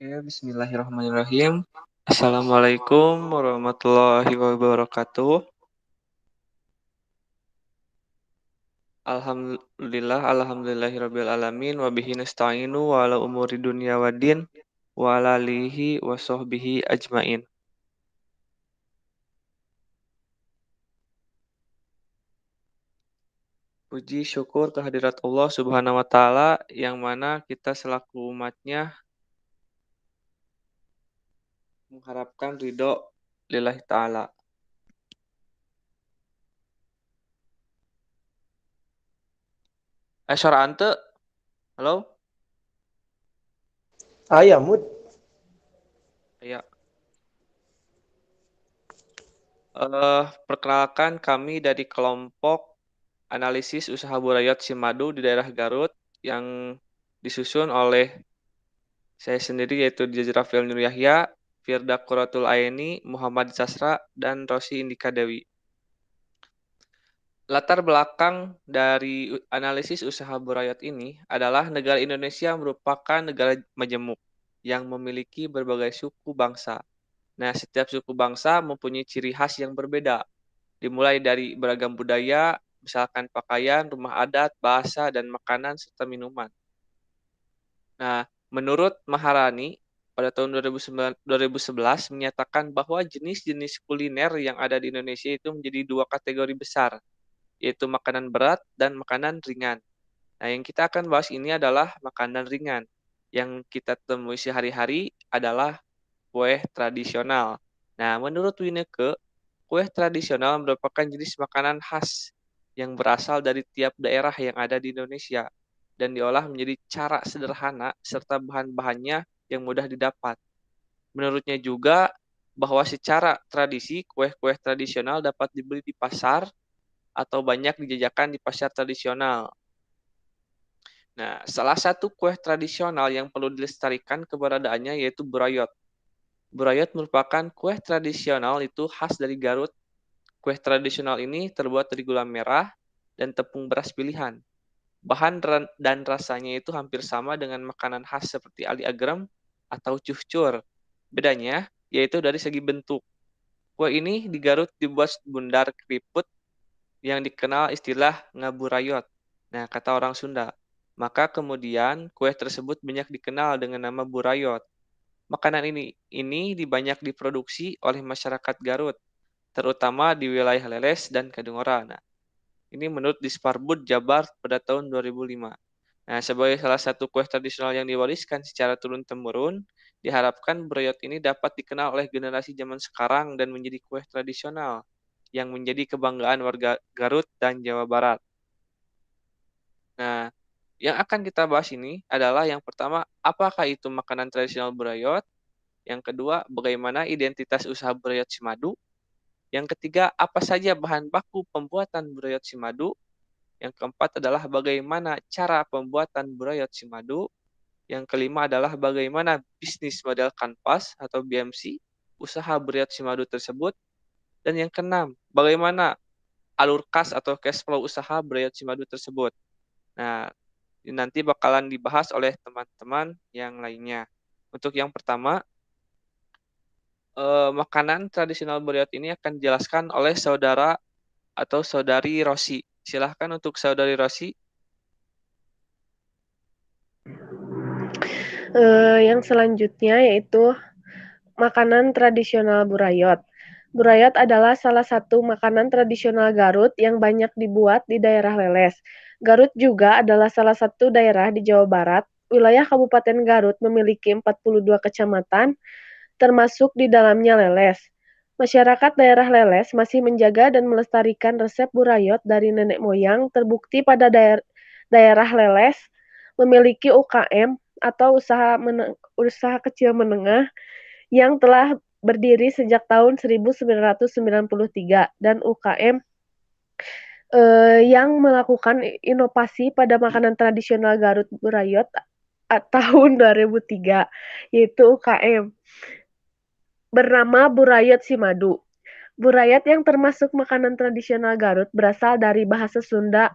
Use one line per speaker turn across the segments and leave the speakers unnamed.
Oke, bismillahirrahmanirrahim. Assalamualaikum warahmatullahi wabarakatuh. Alhamdulillahirabbil alamin wa bihi nasta'inu wa ala umuri dunya waddin wa ala alihi wa sahbihi ajmain. Puji syukur kehadirat Allah Subhanahu wa taala yang mana kita selaku umatnya mengharapkan ridho lillahi taala. Suara ante? Halo?
Ya, Mut.
Ya. Perkenalkan kami dari kelompok analisis usaha Burayot Simadu di daerah Garut yang disusun oleh saya sendiri yaitu Jaja Rafil Nur Yahya, Firda Quratul Aini, Muhammad Sasra, dan Rosi Indika Dewi. Latar belakang dari analisis usaha Burayot ini adalah negara Indonesia merupakan negara majemuk yang memiliki berbagai suku bangsa. Nah, setiap suku bangsa mempunyai ciri khas yang berbeda, dimulai dari beragam budaya, misalkan pakaian, rumah adat, bahasa, dan makanan, serta minuman. Nah, menurut Maharani, pada tahun 2011 menyatakan bahwa jenis-jenis kuliner yang ada di Indonesia itu menjadi dua kategori besar, yaitu makanan berat dan makanan ringan. Nah, yang kita akan bahas ini adalah makanan ringan. Yang kita temui sehari-hari adalah kue tradisional. Nah, menurut Wineke, kue tradisional merupakan jenis makanan khas yang berasal dari tiap daerah yang ada di Indonesia dan diolah menjadi cara sederhana serta bahan-bahannya yang mudah didapat. Menurutnya juga bahwa secara tradisi kue-kue tradisional dapat dibeli di pasar atau banyak dijajakan di pasar tradisional. Nah, salah satu kue tradisional yang perlu dilestarikan keberadaannya yaitu burayot. Burayot merupakan kue tradisional itu khas dari Garut. Kue tradisional ini terbuat dari gula merah dan tepung beras pilihan. Bahan dan rasanya itu hampir sama dengan makanan khas seperti ali agrem atau cuhcur. Bedanya yaitu dari segi bentuk. Kue ini di Garut dibuat bundar keriput yang dikenal istilah ngaburayot. Nah, kata orang Sunda. Maka kemudian kue tersebut banyak dikenal dengan nama burayot. Makanan ini banyak diproduksi oleh masyarakat Garut, terutama di wilayah Leles dan Kadungora. Nah, ini menurut Disparbud Jabar pada tahun 2005. Nah, sebagai salah satu kue tradisional yang diwariskan secara turun-temurun, diharapkan breyot ini dapat dikenal oleh generasi zaman sekarang dan menjadi kue tradisional yang menjadi kebanggaan warga Garut dan Jawa Barat. Nah, yang akan kita bahas ini adalah yang pertama, apakah itu makanan tradisional breyot? Yang kedua, bagaimana identitas usaha Brayot Simadu? Yang ketiga, apa saja bahan baku pembuatan Brayot Simadu? Yang keempat adalah bagaimana cara pembuatan Brayot Simadu? Yang kelima adalah bagaimana bisnis model kanvas atau BMC usaha Brayot Simadu tersebut. Dan yang keenam, bagaimana alur kas atau cash flow usaha Brayot Simadu tersebut. Nah, nanti bakalan dibahas oleh teman-teman yang lainnya. Untuk yang pertama, makanan tradisional Beriot ini akan dijelaskan oleh saudara atau saudari Rosi. Silahkan untuk saudari Rosi.
Yang selanjutnya yaitu makanan tradisional Burayot. Burayot adalah salah satu makanan tradisional Garut yang banyak dibuat di daerah Leles. Garut juga adalah salah satu daerah di Jawa Barat. Wilayah Kabupaten Garut memiliki 42 kecamatan, termasuk di dalamnya Leles. Masyarakat daerah Leles masih menjaga dan melestarikan resep Burayot dari nenek moyang. Terbukti pada daerah Leles memiliki UKM atau usaha kecil menengah yang telah berdiri sejak tahun 1993 dan UKM yang melakukan inovasi pada makanan tradisional Garut Burayot tahun 2003, yaitu UKM bernama Burayot Simadu. Burayot yang termasuk makanan tradisional Garut berasal dari bahasa Sunda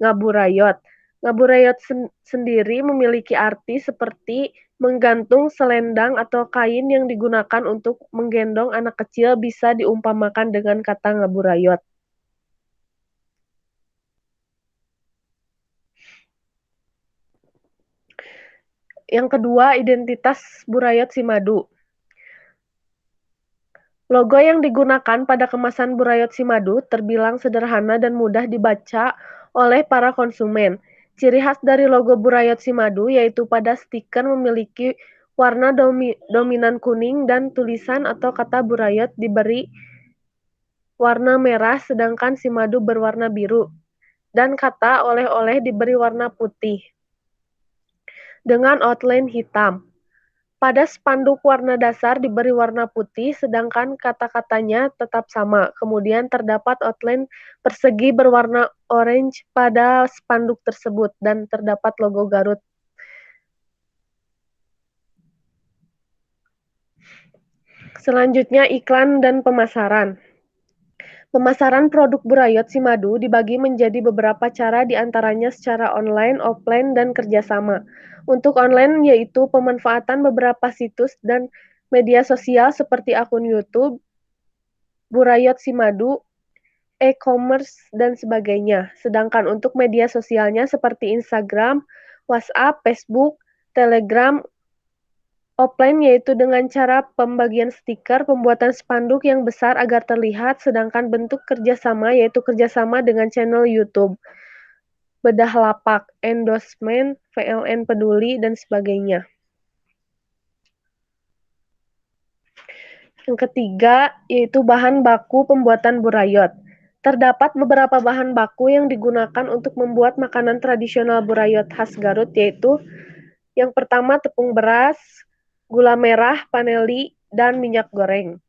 ngaburayot. Ngaburayot sendiri memiliki arti seperti Menggantung selendang atau kain yang digunakan untuk menggendong anak kecil bisa diumpamakan dengan kata ngeburayot. Yang kedua, identitas burayot si madu. Logo yang digunakan pada kemasan burayot si madu terbilang sederhana dan mudah dibaca oleh para konsumen. Ciri khas dari logo burayot si madu yaitu pada stiker memiliki warna dominan kuning dan tulisan atau kata burayot diberi warna merah sedangkan si madu berwarna biru dan kata oleh-oleh diberi warna putih dengan outline hitam. Pada spanduk warna dasar diberi warna putih, sedangkan kata-katanya tetap sama. Kemudian terdapat outline persegi berwarna orange pada spanduk tersebut dan terdapat logo Garut. Selanjutnya iklan dan pemasaran. Pemasaran produk Burayot Simadu dibagi menjadi beberapa cara diantaranya secara online, offline, dan kerjasama. Untuk online yaitu pemanfaatan beberapa situs dan media sosial seperti akun YouTube, Burayot Simadu, e-commerce, dan sebagainya. Sedangkan untuk media sosialnya seperti Instagram, WhatsApp, Facebook, Telegram, offline yaitu dengan cara pembagian stiker, pembuatan spanduk yang besar agar terlihat, sedangkan bentuk kerjasama yaitu kerjasama dengan channel YouTube, bedah lapak, endorsement, VLN peduli, dan sebagainya. Yang ketiga yaitu bahan baku pembuatan burayot. Terdapat beberapa bahan baku yang digunakan untuk membuat makanan tradisional burayot khas Garut yaitu yang pertama tepung beras, gula merah, paneli, dan minyak goreng.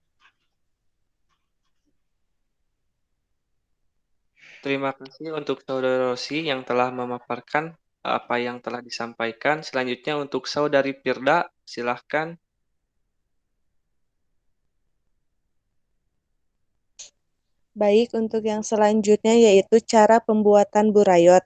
Terima kasih untuk Saudara Rosi yang telah memaparkan apa yang telah disampaikan. Selanjutnya untuk Saudari Firda, silahkan.
Baik, untuk yang selanjutnya yaitu cara pembuatan burayot.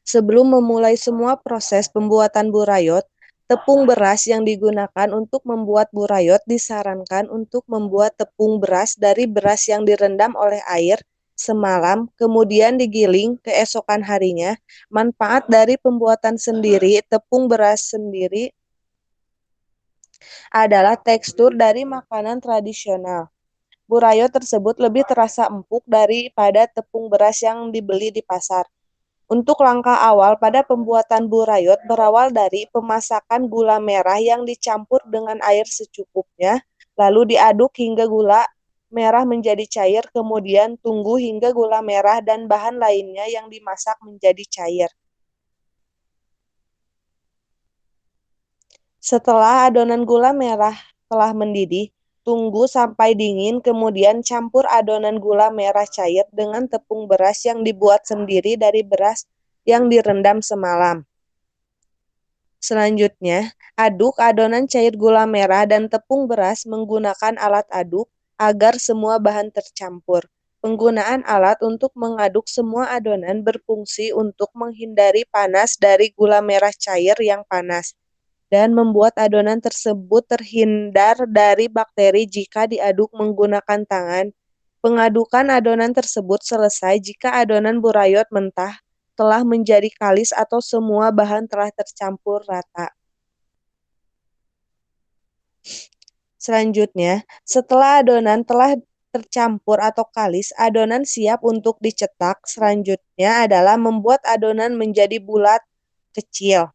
Sebelum memulai semua proses pembuatan burayot, tepung beras yang digunakan untuk membuat burayot disarankan untuk membuat tepung beras dari beras yang direndam oleh air semalam, kemudian digiling keesokan harinya. Manfaat dari pembuatan sendiri tepung beras sendiri adalah tekstur dari makanan tradisional. Burayot tersebut lebih terasa empuk daripada tepung beras yang dibeli di pasar. Untuk langkah awal pada pembuatan burayot berawal dari pemasakan gula merah yang dicampur dengan air secukupnya, lalu diaduk hingga gula merah menjadi cair, kemudian tunggu hingga gula merah dan bahan lainnya yang dimasak menjadi cair. Setelah adonan gula merah telah mendidih, tunggu sampai dingin, kemudian campur adonan gula merah cair dengan tepung beras yang dibuat sendiri dari beras yang direndam semalam. Selanjutnya, aduk adonan cair gula merah dan tepung beras menggunakan alat aduk agar semua bahan tercampur. Penggunaan alat untuk mengaduk semua adonan berfungsi untuk menghindari panas dari gula merah cair yang panas dan membuat adonan tersebut terhindar dari bakteri jika diaduk menggunakan tangan. Pengadukan adonan tersebut selesai jika adonan burayot mentah telah menjadi kalis atau semua bahan telah tercampur rata. Selanjutnya, setelah adonan telah tercampur atau kalis, adonan siap untuk dicetak. Selanjutnya adalah membuat adonan menjadi bulat kecil.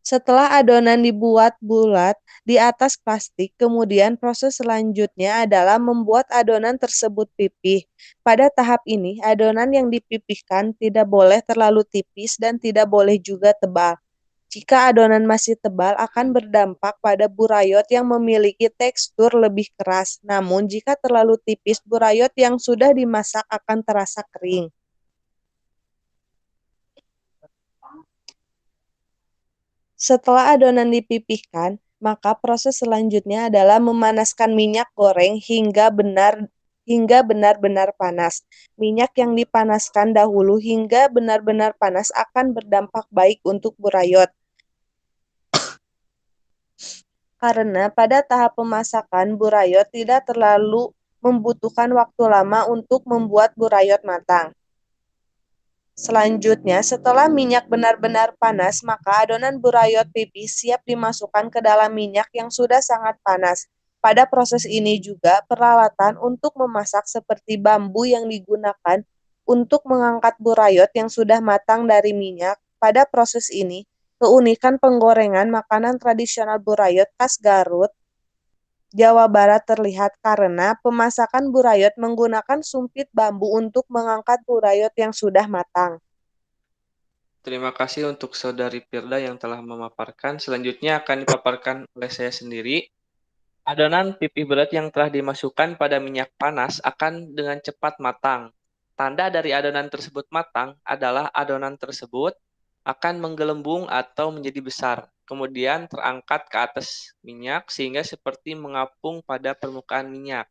Setelah adonan dibuat bulat di atas plastik, kemudian proses selanjutnya adalah membuat adonan tersebut pipih. Pada tahap ini, adonan yang dipipihkan tidak boleh terlalu tipis dan tidak boleh juga tebal. Jika adonan masih tebal, akan berdampak pada burayot yang memiliki tekstur lebih keras. Namun, jika terlalu tipis, burayot yang sudah dimasak akan terasa kering. Setelah adonan dipipihkan, maka proses selanjutnya adalah memanaskan minyak goreng hingga benar-benar panas. Minyak yang dipanaskan dahulu hingga benar-benar panas akan berdampak baik untuk burayot. karena pada tahap pemasakan burayot tidak terlalu membutuhkan waktu lama untuk membuat burayot matang. Selanjutnya, setelah minyak benar-benar panas, maka adonan burayot pipih siap dimasukkan ke dalam minyak yang sudah sangat panas. Pada proses ini juga, peralatan untuk memasak seperti bambu yang digunakan untuk mengangkat burayot yang sudah matang dari minyak. Pada proses ini, keunikan penggorengan makanan tradisional burayot khas Garut, Jawa Barat terlihat karena pemasakan burayot menggunakan sumpit bambu untuk mengangkat burayot yang sudah matang.
Terima kasih untuk Saudari Firda yang telah memaparkan. Selanjutnya akan dipaparkan oleh saya sendiri. Adonan pipih berat yang telah dimasukkan pada minyak panas akan dengan cepat matang. Tanda dari adonan tersebut matang adalah adonan tersebut akan menggelembung atau menjadi besar, kemudian terangkat ke atas minyak sehingga seperti mengapung pada permukaan minyak.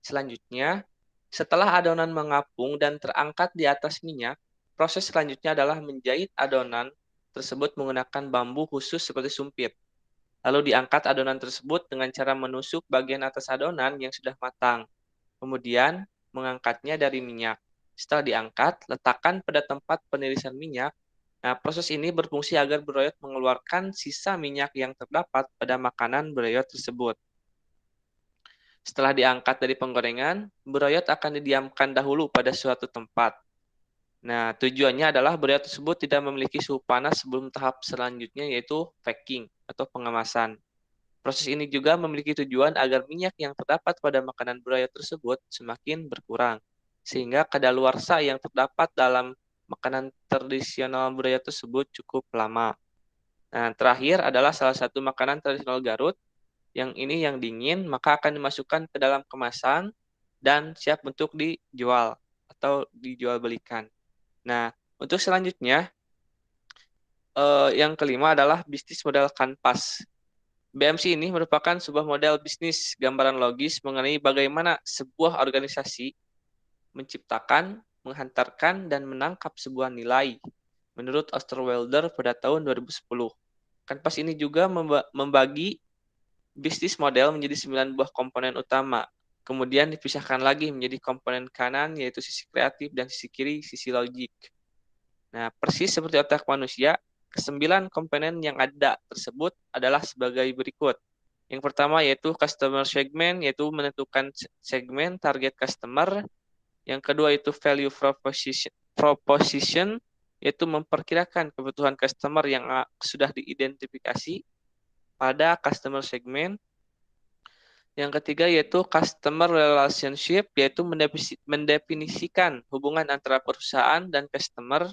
Selanjutnya, setelah adonan mengapung dan terangkat di atas minyak, proses selanjutnya adalah menjahit adonan tersebut menggunakan bambu khusus seperti sumpit. Lalu diangkat adonan tersebut dengan cara menusuk bagian atas adonan yang sudah matang. Kemudian mengangkatnya dari minyak. Setelah diangkat, letakkan pada tempat penirisan minyak. Nah, proses ini berfungsi agar burayot mengeluarkan sisa minyak yang terdapat pada makanan burayot tersebut. Setelah diangkat dari penggorengan, burayot akan didiamkan dahulu pada suatu tempat. Nah, tujuannya adalah burayot tersebut tidak memiliki suhu panas sebelum tahap selanjutnya yaitu packing atau pengemasan. Proses ini juga memiliki tujuan agar minyak yang terdapat pada makanan burayot tersebut semakin berkurang, sehingga kadaluarsa yang terdapat dalam makanan tradisional burayot tersebut cukup lama. Nah, terakhir adalah salah satu makanan tradisional Garut, yang ini yang dingin, maka akan dimasukkan ke dalam kemasan dan siap untuk dijual atau dijual belikan. Nah, untuk selanjutnya, yang kelima adalah bisnis model kanvas. BMC ini merupakan sebuah model bisnis gambaran logis mengenai bagaimana sebuah organisasi menciptakan, menghantarkan, dan menangkap sebuah nilai. Menurut Osterwelder pada tahun 2010. Kanvas ini juga membagi bisnis model menjadi 9 buah komponen utama. Kemudian dipisahkan lagi menjadi komponen kanan, yaitu sisi kreatif, dan sisi kiri, sisi logik. Nah, persis seperti otak manusia, kesembilan komponen yang ada tersebut adalah sebagai berikut. Yang pertama yaitu customer segment, yaitu menentukan segmen target customer. Yang kedua itu value proposition, yaitu memperkirakan kebutuhan customer yang sudah diidentifikasi pada customer segment. Yang ketiga yaitu customer relationship, yaitu mendefinisikan hubungan antara perusahaan dan customer,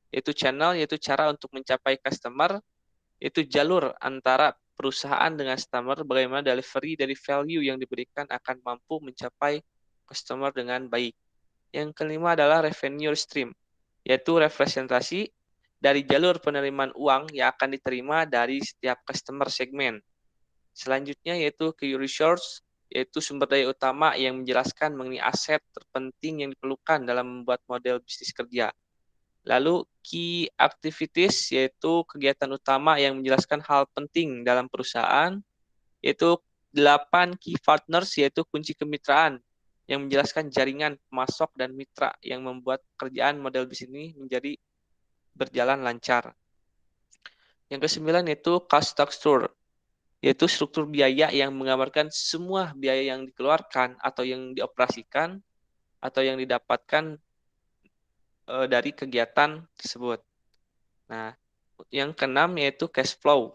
yaitu channel, yaitu cara untuk mencapai customer, yaitu jalur antara perusahaan dengan customer, bagaimana delivery dari value yang diberikan akan mampu mencapai customer dengan baik. Yang kelima adalah revenue stream, yaitu representasi dari jalur penerimaan uang yang akan diterima dari setiap customer segmen. Selanjutnya yaitu key resource, yaitu sumber daya utama yang menjelaskan mengenai aset terpenting yang diperlukan dalam membuat model bisnis kerja. Lalu key activities, yaitu kegiatan utama yang menjelaskan hal penting dalam perusahaan, yaitu 8 key partners, yaitu kunci kemitraan yang menjelaskan jaringan pemasok dan mitra yang membuat pekerjaan model bisnis ini menjadi berjalan lancar. Yang kesembilan yaitu cost structure, yaitu struktur biaya yang menggambarkan semua biaya yang dikeluarkan atau yang dioperasikan atau yang didapatkan dari kegiatan tersebut. Nah, yang keenam yaitu cash flow.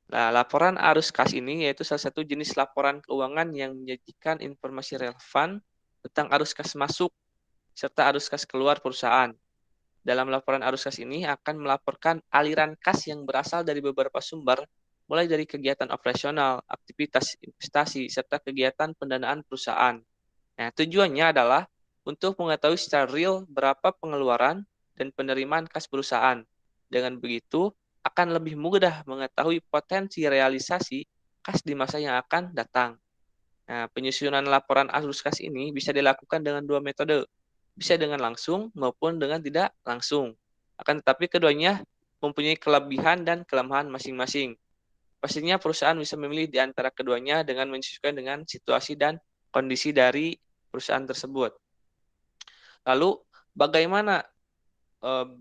Nah, laporan arus kas ini yaitu salah satu jenis laporan keuangan yang menyajikan informasi relevan tentang arus kas masuk serta arus kas keluar perusahaan. Dalam laporan arus kas ini akan melaporkan aliran kas yang berasal dari beberapa sumber, mulai dari kegiatan operasional, aktivitas investasi, serta kegiatan pendanaan perusahaan. Nah, tujuannya adalah untuk mengetahui secara real berapa pengeluaran dan penerimaan kas perusahaan. Dengan begitu, akan lebih mudah mengetahui potensi realisasi kas di masa yang akan datang. Nah, penyusunan laporan arus kas ini bisa dilakukan dengan dua metode, bisa dengan langsung maupun dengan tidak langsung. Akan tetapi keduanya mempunyai kelebihan dan kelemahan masing-masing. Pastinya perusahaan bisa memilih di antara keduanya dengan menyesuaikan dengan situasi dan kondisi dari perusahaan tersebut. Lalu, bagaimana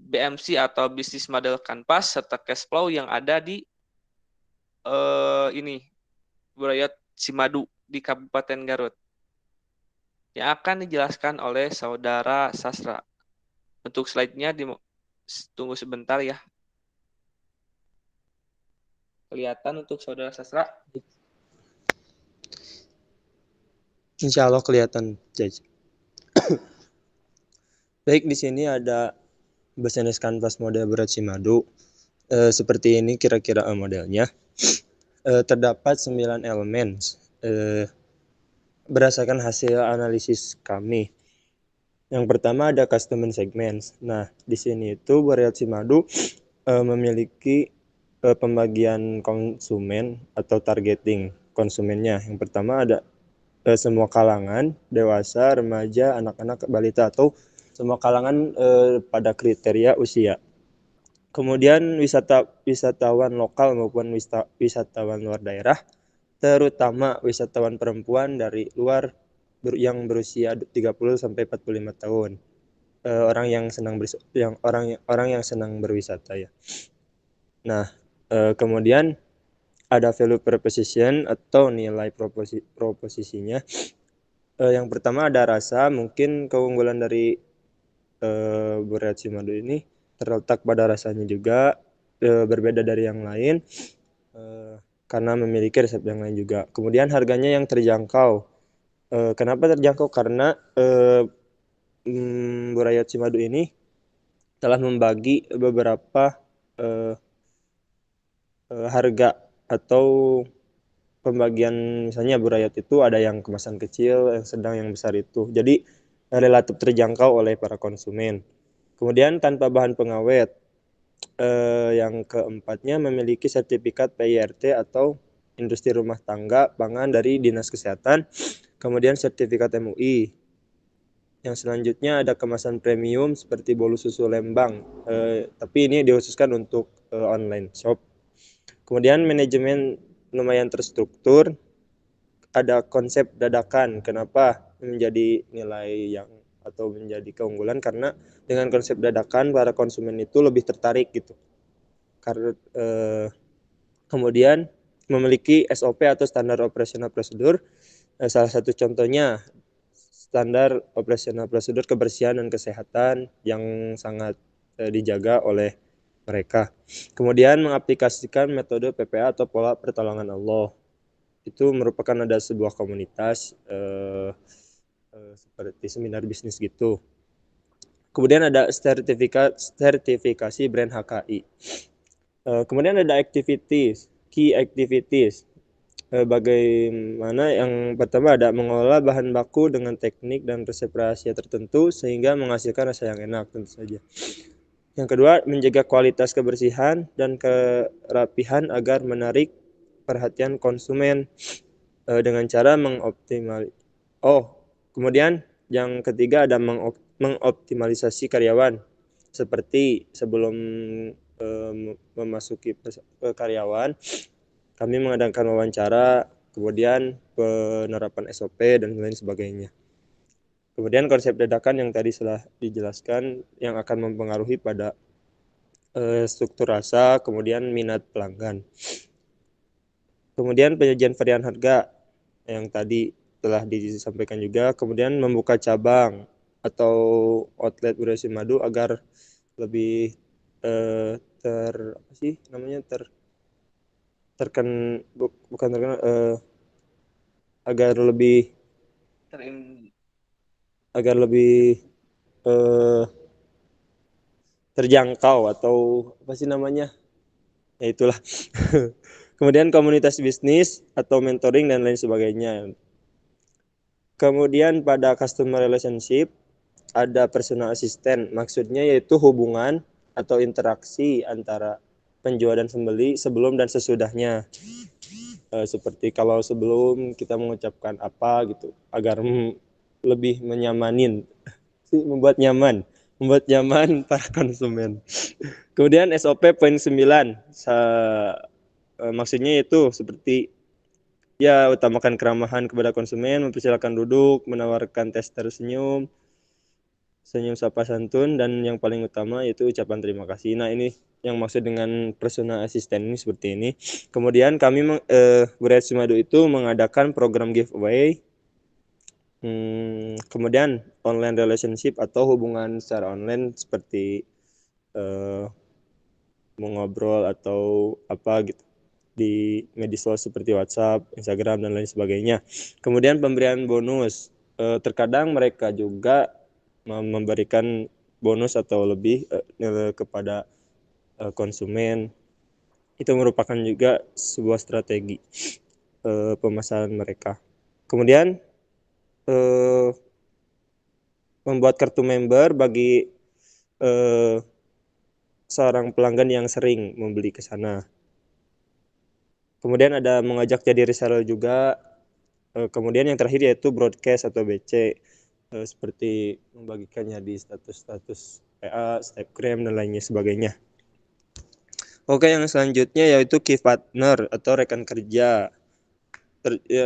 BMC atau bisnis model kanvas serta cash flow yang ada di ini Burayot Cimadu di Kabupaten Garut yang akan dijelaskan oleh Saudara Sasra. Untuk slide-nya tunggu sebentar ya. Kelihatan untuk Saudara Sasra?
Insya Allah kelihatan, Jaj. Baik, di sini ada business canvas model Burayot Cimadu. Seperti ini kira-kira modelnya. Terdapat 9 elemen berdasarkan hasil analisis kami. Yang pertama ada customer segments. Nah, di sini itu Burayot Cimadu memiliki pembagian konsumen atau targeting konsumennya. Yang pertama ada semua kalangan, dewasa, remaja, anak-anak, balita, atau semua kalangan pada kriteria usia. Kemudian wisatawan lokal maupun wisatawan luar daerah, terutama wisatawan perempuan dari luar yang berusia 30 sampai 45 tahun. Orang yang senang berwisata ya. Nah, kemudian ada value proposition atau nilai proposisinya. Yang pertama ada rasa. Mungkin keunggulan dari Burayot Cimadu ini terletak pada rasanya juga, berbeda dari yang lain karena memiliki resep yang lain juga. Kemudian harganya yang terjangkau. Kenapa terjangkau? Karena Burayot Cimadu ini telah membagi beberapa harga atau pembagian, misalnya Burayot itu ada yang kemasan kecil, yang sedang, yang besar itu. Jadi relatif terjangkau oleh para konsumen. Kemudian tanpa bahan pengawet. Yang keempatnya memiliki sertifikat PIRT atau Industri Rumah Tangga Pangan dari Dinas Kesehatan. Kemudian sertifikat MUI. Yang selanjutnya ada kemasan premium seperti bolu susu Lembang. Tapi ini dikhususkan untuk online shop. Kemudian manajemen lumayan terstruktur, ada konsep dadakan. Kenapa menjadi nilai yang atau menjadi keunggulan? Karena dengan konsep dadakan para konsumen itu lebih tertarik gitu. Karena kemudian memiliki SOP atau standar operasional prosedur. Salah satu contohnya standar operasional prosedur kebersihan dan kesehatan yang sangat dijaga oleh mereka. Kemudian mengaplikasikan metode PPA atau pola pertolongan Allah. Itu merupakan ada sebuah komunitas seperti seminar bisnis gitu. Kemudian ada sertifikasi brand HKI. Kemudian ada key activities. Bagaimana yang pertama ada mengolah bahan baku dengan teknik dan resep rahasia tertentu sehingga menghasilkan rasa yang enak tentu saja. Yang kedua, menjaga kualitas kebersihan dan kerapihan agar menarik perhatian konsumen dengan cara kemudian yang ketiga ada mengoptimalisasi karyawan. Seperti sebelum memasuki karyawan, kami mengadakan wawancara, kemudian penerapan SOP dan lain sebagainya. Kemudian konsep dadakan yang tadi telah dijelaskan yang akan mempengaruhi pada struktur rasa, kemudian minat pelanggan. Kemudian penyajian varian harga yang tadi telah disampaikan juga. Kemudian membuka cabang atau outlet Burayot Cimadu agar lebih agar lebih terjangkau atau ya itulah. Kemudian komunitas bisnis atau mentoring dan lain sebagainya. Kemudian pada customer relationship ada personal assistant, maksudnya yaitu hubungan atau interaksi antara penjual dan pembeli sebelum dan sesudahnya. Seperti kalau sebelum kita mengucapkan apa gitu agar lebih membuat nyaman para konsumen. Kemudian SOP poin 9 Maksudnya itu seperti ya utamakan keramahan kepada konsumen, mempersilakan duduk, menawarkan tester senyum, senyum sapa santun, dan yang paling utama yaitu ucapan terima kasih. Nah, ini yang maksud dengan personal assistant ini seperti ini. Kemudian kami Buret Sumadu itu mengadakan program giveaway. Kemudian online relationship atau hubungan secara online seperti mengobrol atau apa gitu di media sosial seperti WhatsApp, Instagram, dan lain sebagainya. Kemudian pemberian bonus. Terkadang mereka juga memberikan bonus atau lebih kepada konsumen. Itu merupakan juga sebuah strategi pemasaran mereka. Kemudian membuat kartu member bagi seorang pelanggan yang sering membeli ke sana. Kemudian ada mengajak jadi reseller juga. Kemudian yang terakhir yaitu broadcast atau BC, seperti membagikannya di status-status PA, Snapgram, dan lainnya sebagainya. Oke, yang selanjutnya yaitu key partner atau rekan kerja.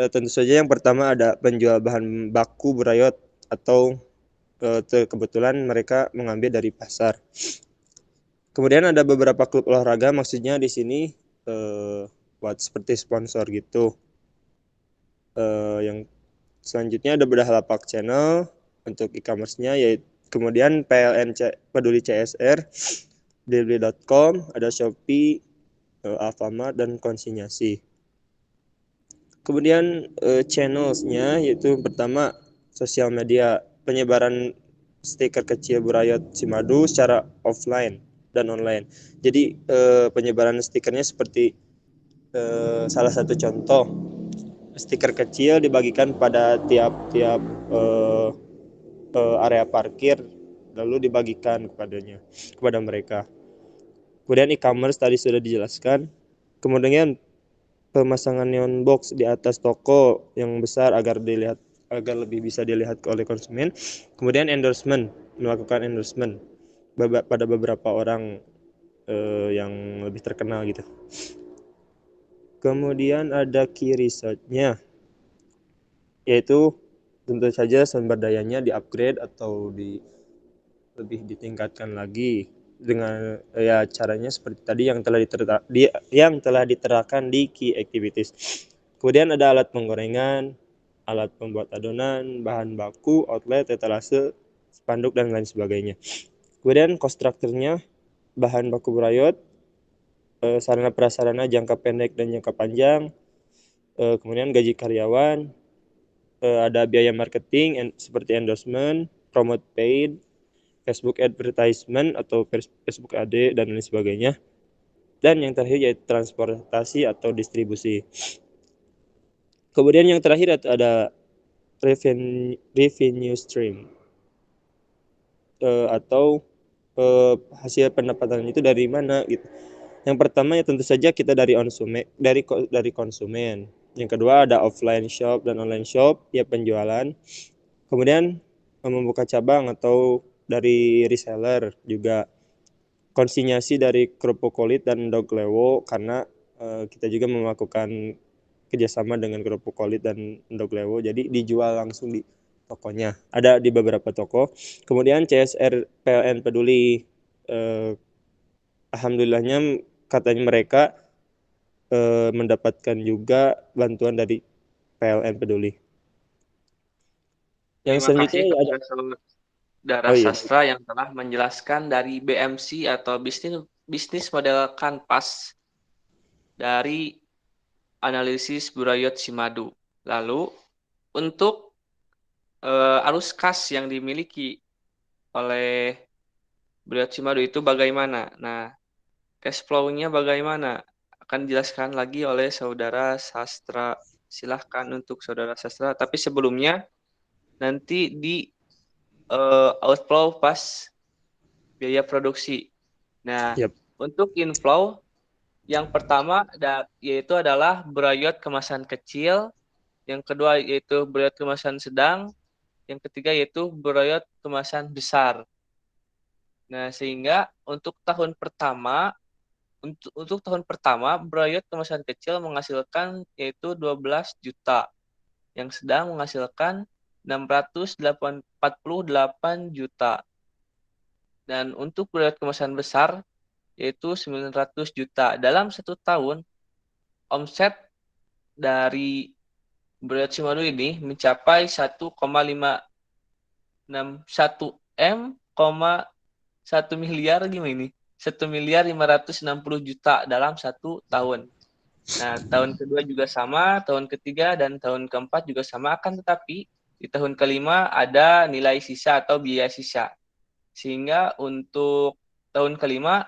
Tentu saja yang pertama ada penjual bahan baku burayot atau kebetulan mereka mengambil dari pasar. Kemudian ada beberapa klub olahraga, maksudnya di sini buat seperti sponsor gitu. Yang selanjutnya ada bedah lapak channel untuk e-commerce-nya, yaitu kemudian PLN Peduli CSR, Delivery.com, ada Shopee, Alfamart, dan konsinyasi. Kemudian channels-nya yaitu pertama sosial media, penyebaran stiker kecil Burayot Cimadu secara offline dan online. Jadi penyebaran stikernya seperti salah satu contoh, stiker kecil dibagikan pada tiap-tiap area parkir, lalu dibagikan kepada mereka. Kemudian e-commerce tadi sudah dijelaskan. Kemudian pemasangan neon box di atas toko yang besar agar lebih bisa dilihat oleh konsumen. Kemudian melakukan endorsement pada beberapa orang yang lebih terkenal gitu. Kemudian ada key research-nya, yaitu tentu saja sumber dayanya di-upgrade atau lebih ditingkatkan lagi dengan ya caranya seperti tadi yang telah diterapkan di key activities. Kemudian ada alat penggorengan, alat pembuat adonan, bahan baku, outlet, etalase, spanduk, dan lain sebagainya. Kemudian cost structure-nya, bahan baku burayot, sarana prasarana jangka pendek dan jangka panjang, kemudian gaji karyawan, ada biaya marketing seperti endorsement, promote paid, Facebook advertisement atau Facebook AD, dan lain sebagainya. Dan yang terakhir yaitu transportasi atau distribusi. Kemudian yang terakhir ada revenue stream atau hasil pendapatan itu dari mana gitu. Yang pertama ya tentu saja kita dari konsumen. Yang kedua ada offline shop dan online shop, ya penjualan. Kemudian membuka cabang atau dari reseller juga. Konsinyasi dari kerupuk kulit dan Doglewo, karena kita juga melakukan kerjasama dengan kerupuk kulit dan Doglewo, jadi dijual langsung di tokonya, ada di beberapa toko. Kemudian CSR PLN Peduli, alhamdulillahnya katanya mereka mendapatkan juga bantuan dari PLN Peduli. Yang
Terima
selanjutnya
kasih
ya ada
kepada Saudara
oh iya
Sastra yang telah menjelaskan dari BMC atau bisnis model kanvas dari analisis Burayot Simadu. Lalu untuk arus kas yang dimiliki oleh Burayot Simadu itu bagaimana? Nah, cash flow-nya bagaimana? Akan dijelaskan lagi oleh Saudara Sastra. Silahkan untuk Saudara Sastra. Tapi sebelumnya nanti di outflow pas biaya produksi. Nah,
yep.
untuk inflow yang pertama yaitu adalah burayot kemasan kecil, yang kedua yaitu burayot kemasan sedang, yang ketiga yaitu burayot kemasan besar. Nah, sehingga untuk tahun pertama Untuk tahun pertama, Brayot kemasan kecil menghasilkan yaitu 12 juta, yang sedang menghasilkan 648 juta. Dan untuk Brayot kemasan besar yaitu 900 juta. Dalam satu tahun, omset dari Brayot Simadu ini mencapai 1 miliar gimana ini? 1.560.000.000 dalam satu tahun. Nah, tahun kedua juga sama, tahun ketiga dan tahun keempat juga sama, akan tetapi di tahun kelima ada nilai sisa atau biaya sisa. Sehingga untuk tahun kelima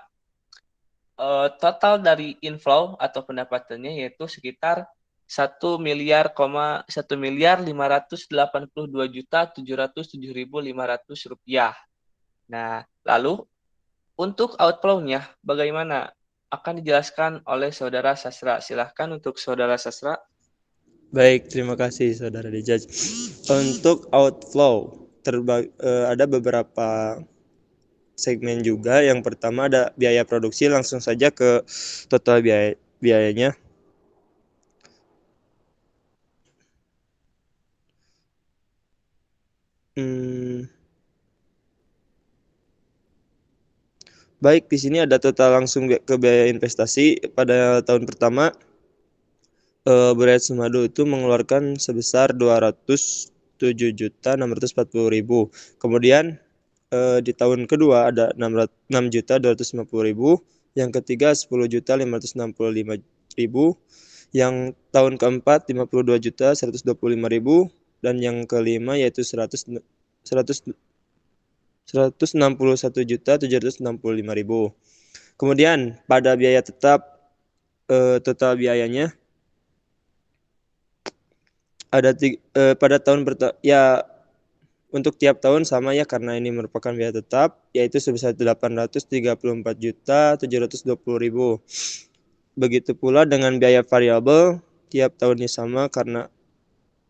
total dari inflow atau pendapatannya yaitu sekitar 1.582.707.500 rupiah. Nah, lalu untuk outflow-nya bagaimana? Akan dijelaskan oleh Saudara Sasra. Silahkan untuk Saudara Sasra.
Baik, terima kasih Saudara Dijaj. Untuk outflow, ada beberapa segmen juga. Yang pertama ada biaya produksi, langsung saja ke total biayanya. Baik, di sini ada total langsung ke biaya investasi pada tahun pertama. Brayat Simadu itu mengeluarkan sebesar 207.640.000. Kemudian di tahun kedua ada 6.250.000, yang ketiga 10.565.000, yang tahun keempat 52.125.000, dan yang kelima yaitu 161.765.000. Kemudian pada biaya tetap total biayanya ada pada tahun ya untuk tiap tahun sama ya, karena ini merupakan biaya tetap, yaitu sebesar 834.720.000. Begitu pula dengan biaya variabel, tiap tahunnya sama karena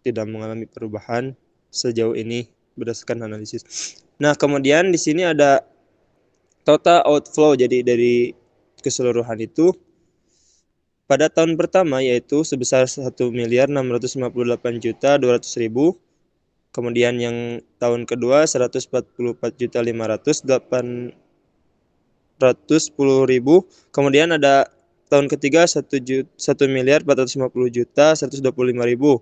tidak mengalami perubahan sejauh ini berdasarkan analisis. Nah, kemudian di sini ada total outflow, jadi dari keseluruhan itu pada tahun pertama yaitu sebesar 1.658.200.000. Kemudian yang tahun kedua 144.500.810.000. Kemudian ada tahun ketiga 1.450.125.000.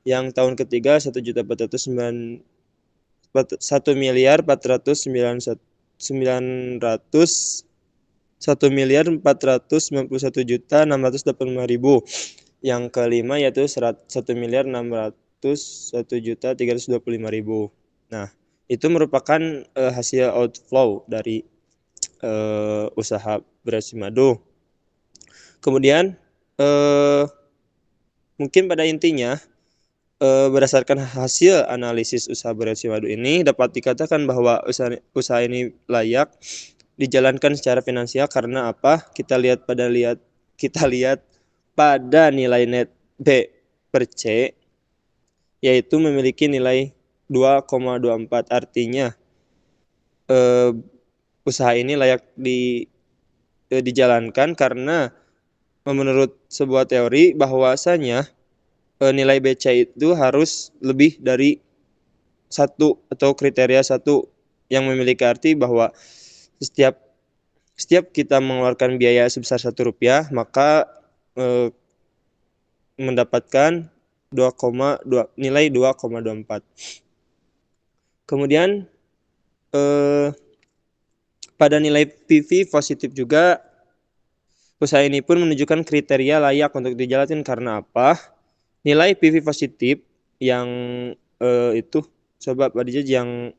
Yang tahun ketiga 1.491.685.000. Yang kelima yaitu 1.601.325.000. Nah, itu merupakan hasil outflow dari usaha Brayat Simadu. Kemudian mungkin pada intinya berdasarkan hasil analisis usaha Brayat Simadu ini dapat dikatakan bahwa usaha ini layak dijalankan secara finansial. Karena apa? Kita lihat pada nilai net B per C, yaitu memiliki nilai 2,24. Artinya usaha ini layak dijalankan karena menurut sebuah teori bahwasanya nilai BC itu harus lebih dari 1 atau kriteria 1, yang memiliki arti bahwa setiap kita mengeluarkan biaya sebesar Rp1, maka mendapatkan nilai 2,24. Kemudian pada nilai PV positif juga, usaha ini pun menunjukkan kriteria layak untuk dijalankan. Karena apa? Nilai PV positif yang itu, coba Pak Dijaj yang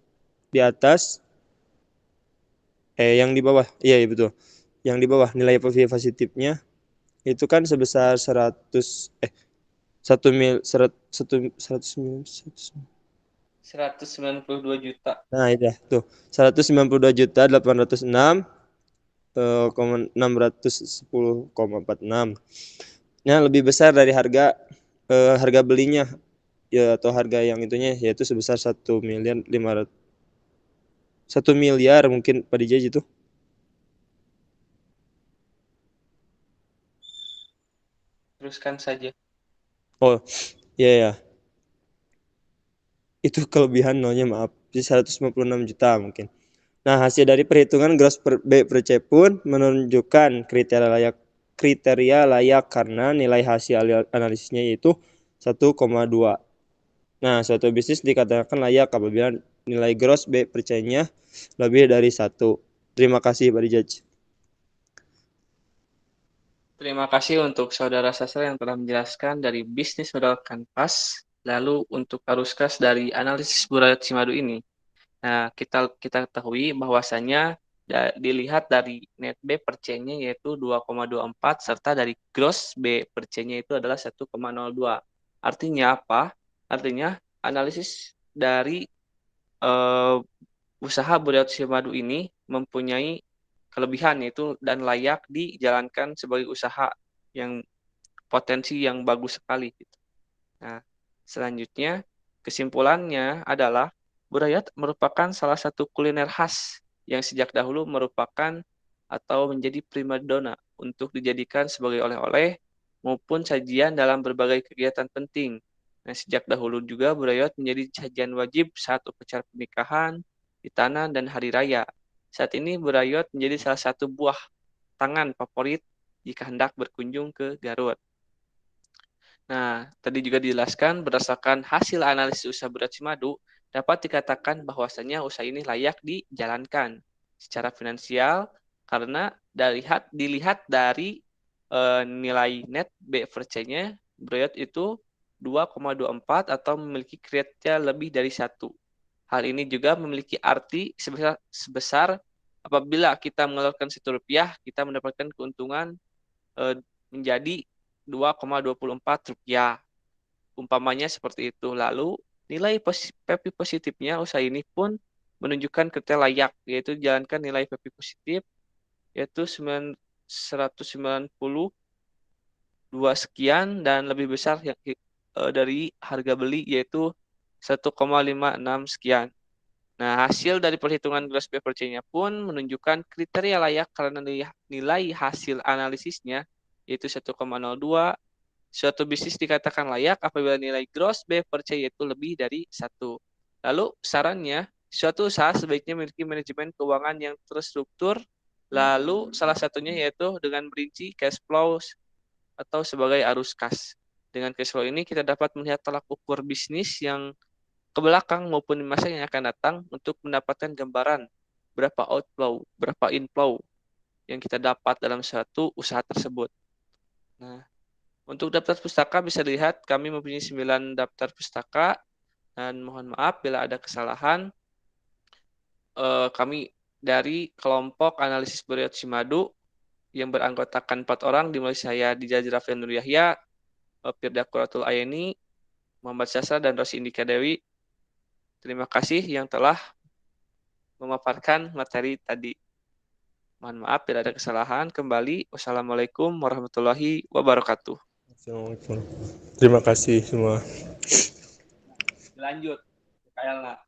di atas, yang di bawah, iya betul, yang di bawah nilai PV positifnya itu kan sebesar
192 juta.
Nah, itu tuh 192.806.610,46. Nah, lebih besar dari harga belinya ya, atau harga yang itunya, yaitu sebesar 1 miliar mungkin Pak Dijaj itu.
Teruskan saja.
Oh, iya ya. Itu kelebihan nolnya, maaf. Di 156 juta mungkin. Nah, hasil dari perhitungan gross B per C pun menunjukkan kriteria layak karena nilai hasil analisisnya yaitu 1,2. Nah, suatu bisnis dikatakan layak apabila nilai gross B per C-nya lebih dari 1. Terima kasih, Pak Judge.
Terima kasih untuk saudara Sastra yang telah menjelaskan dari bisnis modal kanvas, lalu untuk arus kas dari analisis Burayot Simadu ini. Nah, kita ketahui bahwasannya dilihat dari net B per C-nya yaitu 2,24 serta dari gross B per C-nya itu adalah 1,02. Artinya apa? Artinya analisis dari usaha Burayot Simadu ini mempunyai kelebihan yaitu dan layak dijalankan sebagai usaha yang potensi yang bagus sekali gitu. Nah, selanjutnya kesimpulannya adalah Burayot merupakan salah satu kuliner khas yang sejak dahulu merupakan atau menjadi primadona untuk dijadikan sebagai oleh-oleh maupun sajian dalam berbagai kegiatan penting. Nah, sejak dahulu juga Burayot menjadi sajian wajib saat upacara pernikahan, hitanan, dan hari raya. Saat ini Burayot menjadi salah satu buah tangan favorit jika hendak berkunjung ke Garut. Nah, tadi juga dijelaskan berdasarkan hasil analisis usaha Burayot Simadu, dapat dikatakan bahwasannya usaha ini layak dijalankan secara finansial karena dilihat dari nilai net B per C-nya, Burayot itu 2,24 atau memiliki kriteria lebih dari 1. Hal ini juga memiliki arti sebesar apabila kita mengeluarkan Rp1, kita mendapatkan keuntungan menjadi Rp2,24. Umpamanya seperti itu. Lalu nilai PP positifnya usaha ini pun menunjukkan kriteria layak, yaitu jalankan nilai PP positif yaitu 192 sekian dan lebih besar dari harga beli yaitu 1,56 sekian. Nah, hasil dari perhitungan gross B per C-nya pun menunjukkan kriteria layak karena nilai hasil analisisnya yaitu 1,02. Suatu bisnis dikatakan layak apabila nilai gross B per C yaitu lebih dari 1. Lalu sarannya, suatu usaha sebaiknya memiliki manajemen keuangan yang terstruktur. Lalu salah satunya yaitu dengan merinci cash flow atau sebagai arus kas. Dengan cash flow ini kita dapat melihat tolak ukur bisnis yang ke belakang maupun di masa yang akan datang untuk mendapatkan gambaran berapa outflow, berapa inflow yang kita dapat dalam suatu usaha tersebut. Nah, untuk daftar pustaka bisa dilihat kami mempunyai 9 daftar pustaka dan mohon maaf bila ada kesalahan. Kami dari kelompok analisis Burayot Simadu yang beranggotakan 4 orang dimulai saya Dijaz Raffian Nur Yahya, Firda Quratul Ayeni, Muhammad Sasra, dan Rosi Indika Dewi. Terima kasih yang telah memaparkan materi tadi. Mohon maaf bila ada kesalahan. Kembali, wassalamualaikum warahmatullahi wabarakatuh.
Assalamualaikum. Terima kasih semua.
Lanjut, KL.